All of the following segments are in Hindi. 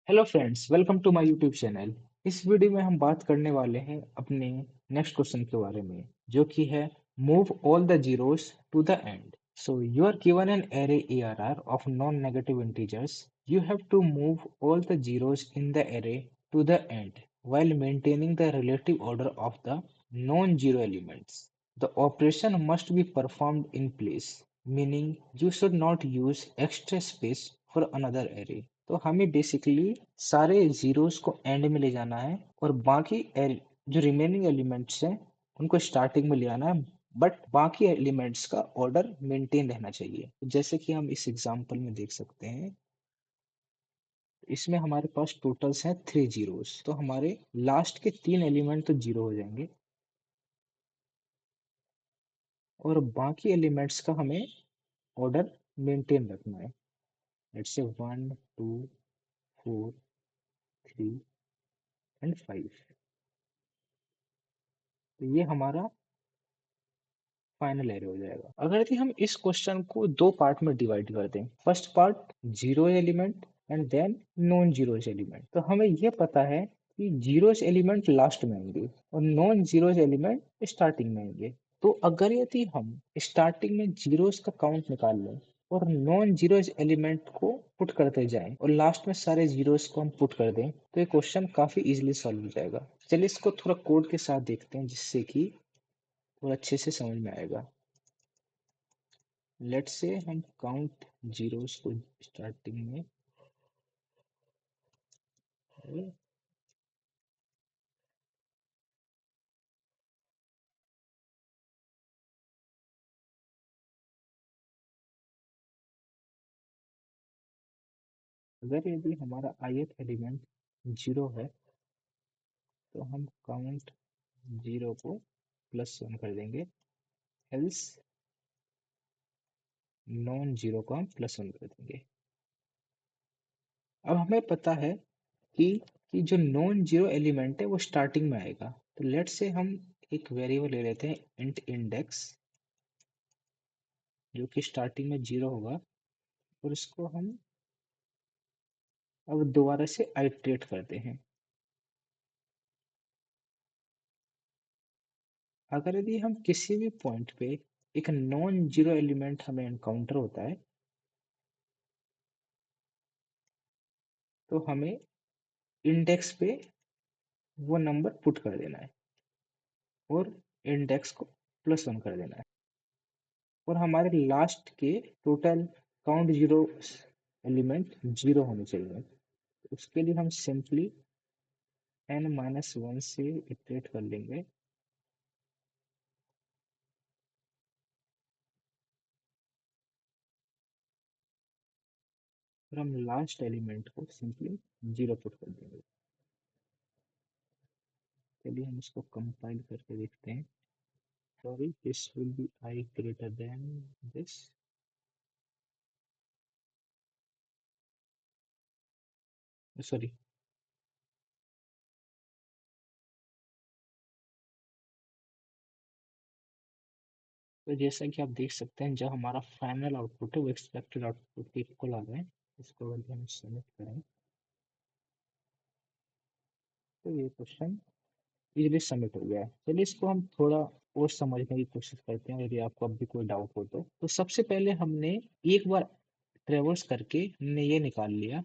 Hello friends, welcome to my YouTube channel. इस वीडियो में हम बात करने वाले हैं अपने नेक्स्ट क्वेश्चन के बारे में, जो कि है move all the zeros to the end. So you are given an array ARR of non negative integers. You have to move all the zeros in the array to the end while maintaining the relative order of the non-zero elements. The operation must be performed in place, meaning you should not use extra space for another array. तो हमें बेसिकली सारे जीरोस को एंड में ले जाना है और बाकी जो रिमेनिंग एलिमेंट्स हैं उनको स्टार्टिंग में ले आना है, बट बाकी एलिमेंट्स का ऑर्डर मेंटेन रहना चाहिए। जैसे कि हम इस एग्जांपल में देख सकते हैं, इसमें हमारे पास टोटल्स हैं 3 जीरोस, तो हमारे लास्ट के 3 एलिमेंट तो जीरो हो जाएंगे और बाकी एलिमेंट्स का हमें ऑर्डर मेंटेन रखना है। Let's say 1 2 4 3 and 5। तो ये हमारा फाइनल एरे हो जाएगा। अगर यदि हम इस क्वेश्चन को दो पार्ट में डिवाइड कर दें, first part zero element and then non zeros element, तो हमें ये पता है कि जीरोस एलिमेंट लास्ट में आएंगे और नॉन जीरोस एलिमेंट स्टार्टिंग में आएंगे। तो अगर यदि हम स्टार्टिंग में जीरोस का काउंट निकाल लें और नॉन जीरोस एलिमेंट को पुट करते जाएं और लास्ट में सारे जीरोस को हम पुट कर दें, तो ये क्वेश्चन काफी इजीली सॉल्व हो जाएगा। चलिए इसको थोड़ा कोड के साथ देखते हैं, जिससे कि थोड़ा अच्छे से समझ में आएगा। लेट्स से हम काउंट जीरोस को स्टार्टिंग में, अगर यदि हमारा ith एलिमेंट जीरो है तो हम काउंट जीरो को +1 कर देंगे, एल्स नॉन जीरो को हम +1 कर देंगे। अब हमें पता है कि जो नॉन जीरो एलिमेंट है वो स्टार्टिंग में आएगा। तो लेट्स से हम एक वेरिएबल ले लेते हैं इंट इंडेक्स, जो कि स्टार्टिंग में जीरो होगा, और इसको हम अब दोबारा से आइट्रेट करते हैं। अगर यदि हम किसी भी पॉइंट पे एक नॉन जीरो एलिमेंट हमें एनकाउंटर होता है, तो हमें इंडेक्स पे वो नंबर पुट कर देना है और इंडेक्स को +1 कर देना है, और हमारे लास्ट के total count zero element zero होने चाहिए। उसके लिए हम सिंपली n-1 से इटरेट कर लेंगे और हम लास्ट एलिमेंट को सिंपली जीरो पुट कर देंगे। चलिए हम इसको कंपाइल करके देखते हैं। Sorry, this will be I greater than this। Sorry, तो जैसा कि आप देख सकते हैं, जो हमारा फाइनल आउटपुट है वो एक्सपेक्टेड आउटपुट के इक्वल आ रहे हैं। इसको अगर हम सबमिट करें तो ये क्वेश्चन इजीली सबमिट हो गया है। चलिए इसको हम थोड़ा और समझने की कोशिश करते हैं, यदि आपको अब भी कोई डाउट हो तो सबसे पहले हमने एक बार ट्रेवर्स करके हमने ये निकाल लिया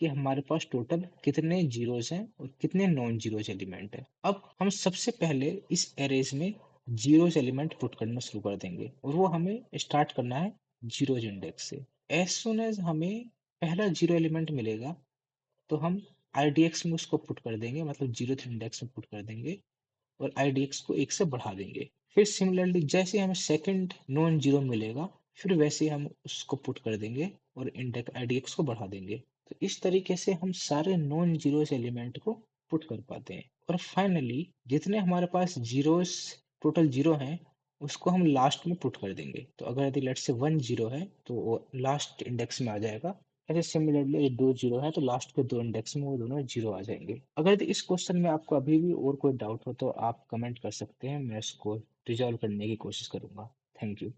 कि हमारे पास टोटल कितने जीरोस हैं और कितने नॉन जीरोस एलिमेंट है। अब हम सबसे पहले इस एरेज में जीरोस एलिमेंट पुट करना शुरू कर देंगे, और वो हमें स्टार्ट करना है जीरोस इंडेक्स से। एज सुन एज हमें पहला जीरो एलिमेंट मिलेगा तो हम IDX में उसको पुट कर देंगे, मतलब जीरो इंडेक्स में पुट कर देंगे और IDX को एक से बढ़ा देंगे। फिर सिमिलरली जैसे हमें सेकंड नॉन जीरो मिलेगा, फिर वैसे हम उसको पुट कर देंगे और इंडेक्स IDX को बढ़ा देंगे। तो इस तरीके से हम सारे नॉन जीरोस एलिमेंट को पुट कर पाते हैं, और फाइनली जितने हमारे पास जीरोस टोटल जीरो हैं उसको हम लास्ट में पुट कर देंगे। तो अगर यदि लेट से 1 जीरो है तो वो लास्ट इंडेक्स में आ जाएगा। ऐसे सिमिलरली 2 जीरो है तो लास्ट के 2 इंडेक्स में वो दोनों जीरो आ जाएंगे। अगर यदि इस क्वेश्चन में आपको अभी भी और कोई डाउट हो तो आप कमेंट कर सकते हैं, मैं इसको रिजॉल्व करने की कोशिश करूंगा। Thank you.